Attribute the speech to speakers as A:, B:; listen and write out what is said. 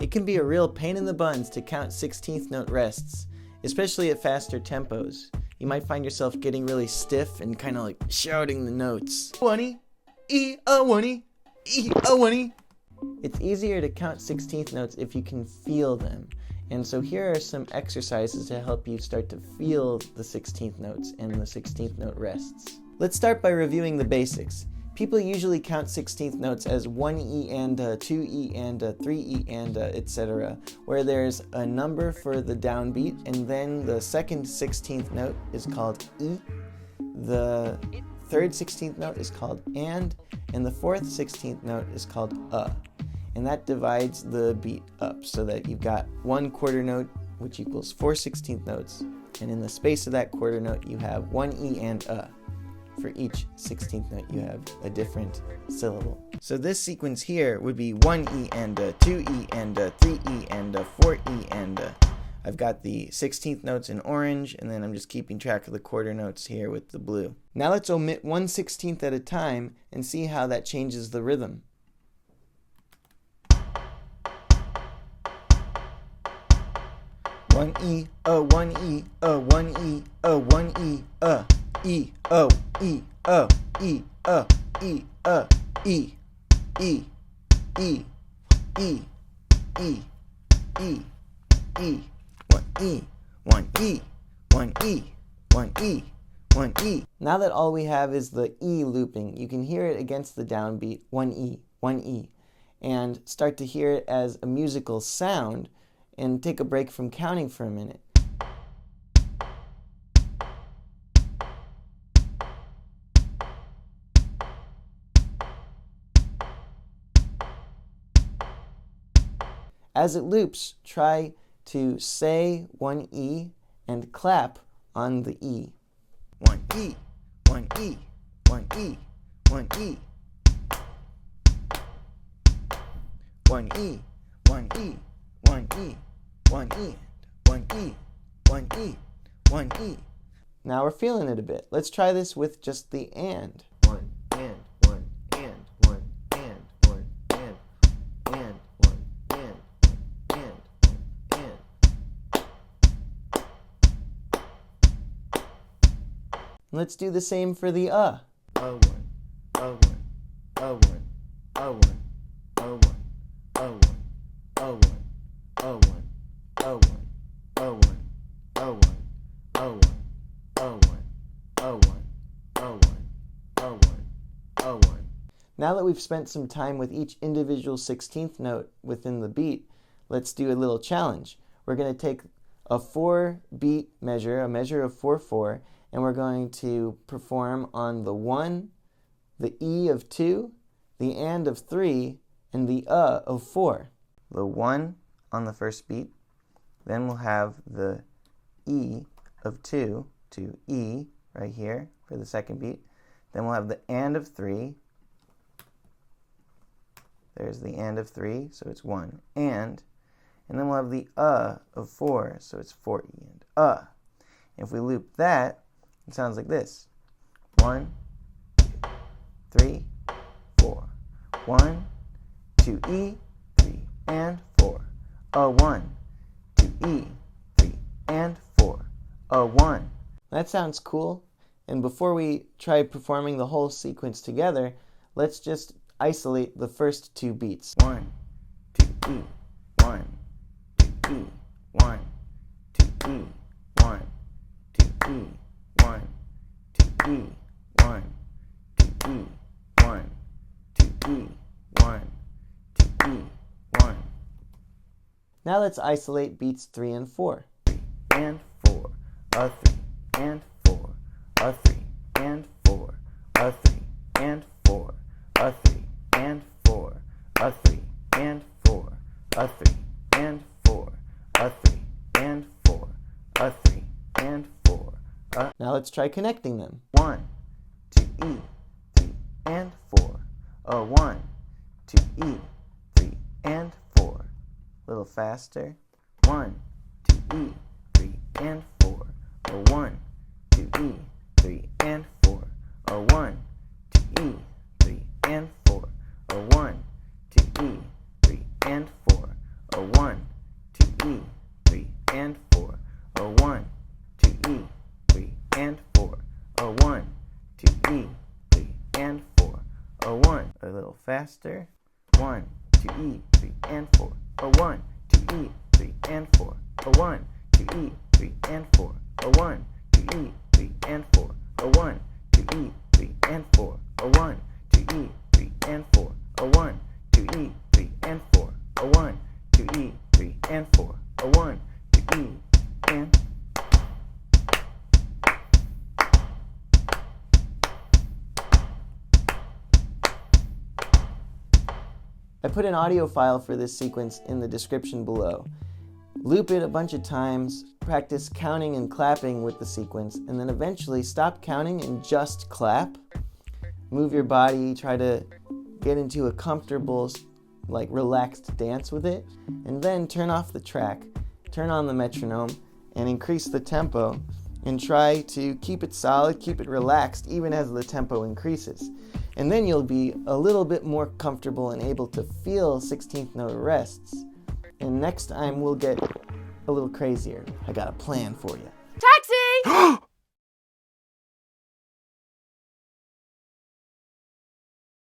A: It can be a real pain in the buns to count 16th note rests, especially at faster tempos. You might find yourself getting really stiff and kind of like shouting the notes. 1E, E, a 1E, E, a 1E. It's easier to count 16th notes if you can feel them. And so here are some exercises to help you start to feel the 16th notes and the 16th note rests. Let's start by reviewing the basics. People usually count 16th notes as 1E and 2E and 3E and etc., where there's a number for the downbeat, and then the second 16th note is called E, the third 16th note is called and the fourth 16th note is called and that divides the beat up so that you've got one quarter note, which equals 4 16th notes, and in the space of that quarter note you have 1E and For each 16th note you have a different syllable. So this sequence here would be 1E and 2E and 3E and 4E and I've got the 16th notes in orange, and then I'm just keeping track of the quarter notes here with the blue. Now let's omit 1/16th at a time and see how that changes the rhythm. One E, 1E, 1E, 1E, E, O, E, O, E, O, E, O, E, E, E, E, E, E, E, 1E, 1E, 1E, 1E, 1E. Now that all we have is the E looping, you can hear it against the downbeat, 1E, 1E, and start to hear it as a musical sound, and take a break from counting for a minute. As it loops, try to say 1E and clap on the E. 1E, 1E, 1E, 1E. 1E, 1E, 1E, 1E, 1E, 1E, 1E. Now we're feeling it a bit. Let's try this with just the and. 1 and 1 and 1 and 1 and 1 and 1 and 1 and. Let's do the same for the A 1, A 1, A 1, A 1, A 1, A 1, A 1, A 1. O1, O1, O1, O1, O1, O1, O1, O1, O1. Now that we've spent some time with each individual 16th note within the beat, let's do a little challenge. We're going to take a 4-beat measure, a measure of 4/4, and we're going to perform on the 1, the E of 2, the and of 3, and the of 4. The 1 on the first beat. Then we'll have the E of 2 to E right here for the second beat. Then we'll have the and of 3. There's the and of 3, so it's 1 and then we'll have the of 4, so it's 4E and If we loop that, it sounds like this. 1, 2, 3, 4. 1, 2E, 3 and 4. 1, 2E, 3 and 4. 1. That sounds cool. And before we try performing the whole sequence together, let's just isolate the first 2 beats. 1, 2E, 1, 2E, 1, 2E, 1, 2E, 1, 2E, 1, 2E, 1, 2E, 1, 2E, 1. Now let's isolate beats 3 and 4. 3 and 4, a 3 and 4, a 3 and 4, a 3 and 4, a 3 and 4, a 3 and 4, a 3 and 4, a 3 and 4, a 3 and 4. Now let's try connecting them. 1, 2E, 3 and 4, a 1, 2E, 3 and 4. A little faster. 1, 2E, 3 and 4. A 1, 2E, 3 and 4. A 1, 2E, 3 and 4. A 1, 2E, 3 and 4. A 1. faster. 1, 2, E, 3, and 4. A 1, 2, E, 3, and 4. A 1, 2, E, 3, and 4. A 1, 2, E, 3, and 4. A 1, 2, E, 3, and 4. A 1, 2, E, 3, and 4. A 1, 2, E, 3, and 4. A 1, 2, E, 3, and 4. A 1, 2, E, and I put an audio file for this sequence in the description below. Loop it a bunch of times, practice counting and clapping with the sequence, and then eventually stop counting and just clap. Move your body, try to get into a comfortable, relaxed dance with it, and then turn off the track, turn on the metronome, and increase the tempo, and try to keep it solid, keep it relaxed, even as the tempo increases. And then you'll be a little bit more comfortable and able to feel 16th note rests. And next time we'll get a little crazier. I got a plan for you.
B: Taxi!